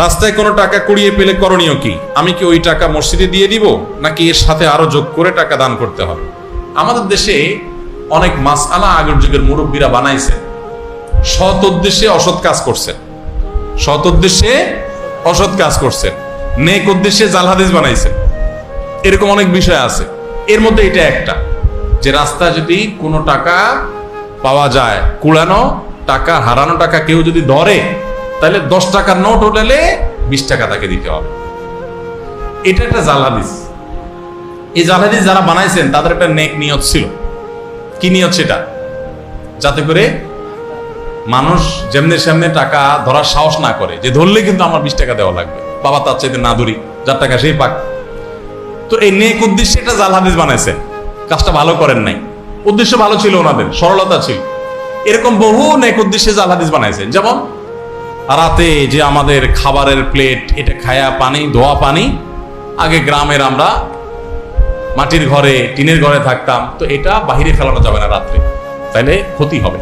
রাস্তায় কোনো টাকা কুড়িয়ে পেলে করণীয় কি? আমি কি ওই টাকা মসজিদে দিয়ে দিব, নাকি এর সাথে আরো যোগ করে টাকা দান করতে হবে? আমাদের দেশে অনেক মাসআলা আগের যুগের মুরব্বীরা বানাইছে, সৎ উদ্দেশ্যে অসৎ কাজ করছেন, সৎ উদ্দেশ্যে অসৎ কাজ করছেন, নেক উদ্দেশ্যে জাল হাদিস বানাইছেন। এরকম অনেক বিষয় আছে। এর মধ্যে এটা একটা, যে রাস্তায় যদি কোনো টাকা পাওয়া যায়, কুড়ানো টাকা, হারানো টাকা কেউ যদি ধরে, তাহলে 10 টাকার নোট উঠালে 20 টাকা তাকে দিতে হবে। এটা একটা জাল হাদিস। এই জাল হাদিস যারা বানাইছেন তাদের একটা নেক নিয়ত ছিল। কি নিয়ত সেটা? যাতে করে মানুষ যেমনি সেমনি টাকা ধরার সাহস না করে, যে ধরলে কিন্তু আমার 20 টাকা দেওয়া লাগবে, বাবা তার চাইতে না ধরি, যার টাকা সেই পাক। তো এই নেক উদ্দেশ্যে এটা জাল হাদিস বানাইছেন, কাজটা ভালো করেন নাই। উদ্দেশ্য ভালো ছিল, ওনাদের সরলতা ছিল। এরকম বহু নেক উদ্দেশ্যে জাল হাদিস বানাইছেন। যেমন রাতে যে আমাদের খাবারের প্লেট, এটা খায়া পানি, ধোয়া পানি, আগে গ্রামের আমরা মাটির ঘরে, টিনের ঘরে থাকতাম, তো এটা বাহিরে ফেলানো যাবে না রাত্রে, তাইলে ক্ষতি হবে।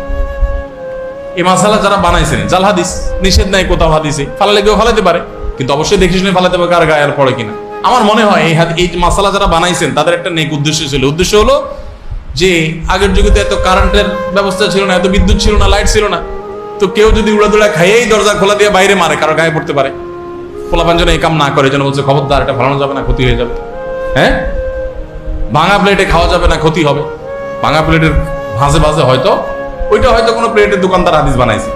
এই মাসালা যারা বানাইছেন জাল হাদিস, নিষেধ নাই কোথাও হাদিসে, ফালালে কেউ ফালাতে পারে, কিন্তু অবশ্যই দেখে শুনে ফালাতে হবে কার গায়ে আর পড়ে কিনা। আমার মনে হয় এই মাসালা যারা বানাইছেন তাদের একটা নেক উদ্দেশ্য ছিল। উদ্দেশ্য হলো যে আগের যুগে তো এত কারেন্টের ব্যবস্থা ছিল না, এত বিদ্যুৎ ছিল না, লাইট ছিল না, তো কেউ যদি উড়াদুড়া খাইয়েই দরজা খোলা দিয়ে বাইরে মারে, কারো গায়ে পড়তে পারে। পোলাপান যেন এই কাম না করে, যেন বলছে খবরদার এটা ফেলানো যাবে না, ক্ষতি হয়ে যাবে। হ্যাঁ, ভাঙা প্লেটে খাওয়া যাবে না, ক্ষতি হবে। ভাঙা প্লেটের ভাঁজে ভাঁজে হয়তো ওইটা হয়তো কোনো প্লেটের দোকানদার হাদিস বানাইছে,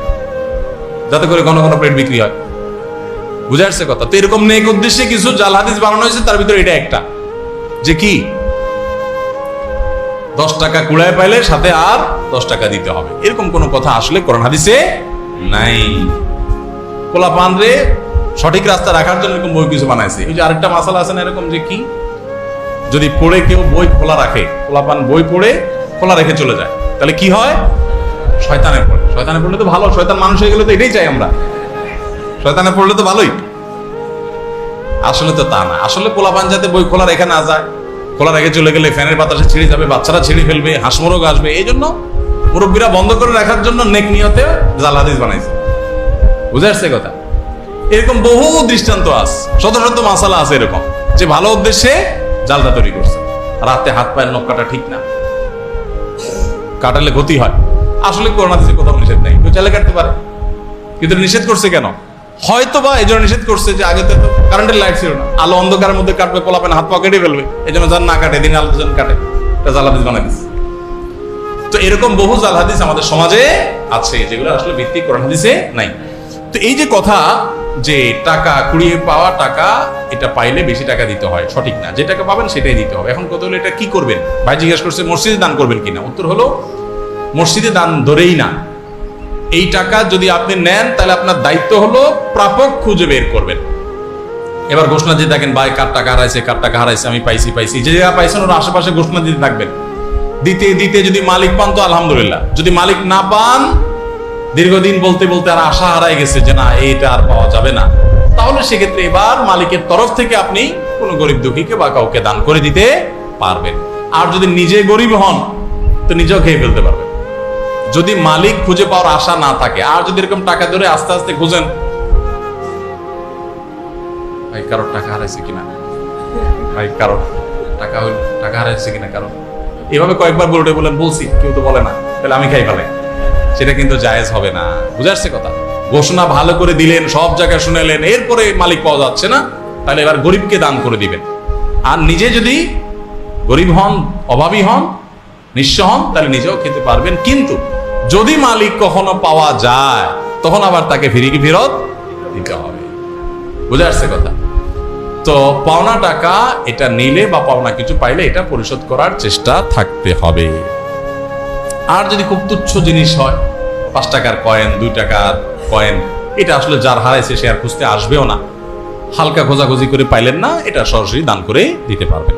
যাতে করে ঘন ঘন প্লেট বিক্রি হয়। বুঝে আসছে কথা? তো এরকম নেক উদ্দেশ্যে কিছু জাল হাদিস বানানো হয়েছে, তার ভিতরে এটা একটা, যে কি 10 টাকা কুড়ায় পাইলে সাথে আর 10 টাকা দিতে হবে, এরকম কোন কথা আসলে কোরআন হাদিসে নাই। পোলাপান রে সঠিক রাস্তা রাখার জন্য এরকম বই কিছু বানাইছে। ওই যে আরেকটা মাসালা আছে না এরকম, যে কি যদি পড়ে কেউ বই খোলা রাখে, পোলাপান বই পড়ে খোলা রেখে চলে যায়, তাহলে কি হয়? শয়তানে পড়ে। শয়তানে পড়লে তো ভালো, শয়তান মানুষ হয়ে গেলে তো এটাই চাই আমরা, শয়তানে পড়লে তো ভালোই। আসলে তো তা না। আসলে পোলাপান যাতে বই খোলা রেখে না যায়, খোলা রেখে চলে গেলে ফ্যানের বাতাসে ছিঁড়ে যাবে, বাচ্চারা ছিঁড়ে ফেলবে, হাঁসমরগ আসবে, এই জন্য মুরব্বীরা বন্ধ করে রাখার জন্য নেক নিয়তে জাল হাদিস বানাইছে। বুঝে আসছে কথা? এরকম বহু দৃষ্টান্ত আছে, শত শত মাসালা আছে এরকম, যে ভালো উদ্দেশ্যে জালটা তৈরি করছে। রাতে হাত পায়ের নখ কাটা ঠিক না, কাটালে ক্ষতি হয়। আসলে কোরআন হাদিসে কোথাও নিষেধ নেই, কেউ চাইলে কাটতে পারে, কিন্তু নিষেধ করছে কেন? হয়তো বা এই জন্য নিষেধ করছে যে আগে তো কারেন্টের লাইট ছিল না, আলো অন্ধকারের মধ্যে কাটবে, পোলাপেন হাত পা কেটে ফেলবে, এই জন্য যার না কাটে, দিন আলো জন কাটে, এটা জাল হাদিস বানাই দিচ্ছে। তো এরকম বহু জাল হাদিস আমাদের সমাজে আছে, যেগুলো আসলে ভিত্তি কোরআন হাদিসে নাই। তো এই যে কথা, যে টাকা কুড়িয়ে পাওয়া টাকা, এটা পাইলে বেশি টাকা দিতে হয়, সঠিক না। যে টাকা পাবেন সেটাই দিতে হবে। এখন কথা হলো এটা কি করবেন? ভাই জিজ্ঞেস করছে মসজিদে দান করবেন কিনা। উত্তর হলো মসজিদে দান ধরেই না। এই টাকা যদি আপনি নেন, তাহলে আপনার দায়িত্ব হলো প্রাপক খুঁজে বের করবেন। এবার ঘোষণা দিয়ে থাকেন, ভাই কার টাকা হারাইছে, কার টাকা হারাইছে, আমি পাইছি পাইছি, যে জায়গা পাইছেন ওর আশেপাশে ঘোষণা দিতে থাকবেন। দিতে দিতে যদি মালিক পান তো আলহামদুলিল্লাহ, যদি মালিক না পান, দীর্ঘদিন বলতে বলতে আর আশা হারাই গেছে যে না এইটা আর পাওয়া যাবে না, তাহলে সেক্ষেত্রে এবার মালিকের তরফ থেকে আপনি কোনো গরিব দুঃখীকে বা কাউকে দান করে দিতে পারবেন। আর যদি নিজে গরিব হন তো নিজেও খেয়ে ফেলতে পারবেন, যদি মালিক খুঁজে পাওয়ার আশা না থাকে। আর যদি এরকম টাকা ধরে আস্তে আস্তে খুঁজেন, ভাই কারোর টাকা হারাইছে কিনা, ভাই কারোর টাকা হারাইছে কিনা, কারণ এভাবে কয়েকবার বলে বলেন, বলছি কেউ তো বলে না, তাহলে আমি খাই ফেলাই, সেটা কিন্তু জায়েজ হবে না। বুঝে আসছে কথা? ঘোষণা ভালো করে দিলেন, সব জায়গায় শুনেলেন, এরপরে মালিক পাওয়া যাচ্ছে না, তাহলে এবার গরিবকে দান করে দিবেন। আর নিজে যদি গরিব হন, অভাবী হন, নিঃস্ব হন, তাহলে নিজেও খেতে পারবেন। কিন্তু যদি মালিক কখনো পাওয়া যায়, তখন আবার তাকে ফেরত দিতে হবে। বুঝে আসছে কথা? তো পাওনা টাকা এটা নিলে বা পাওনা কিছু পাইলে এটা পরিশোধ করার চেষ্টা থাকতে হবে। আর যদি খুব তুচ্ছ জিনিস হয়, 5 টাকার কয়েন, 2 টাকার কয়েন, এটা আসলে যার হারাইছে সে আর খুঁজতে আসবেও না, হালকা খোঁজাখুঁজি করে পাইলেন না, এটা সরাসরি দান করে দিতে পারবেন।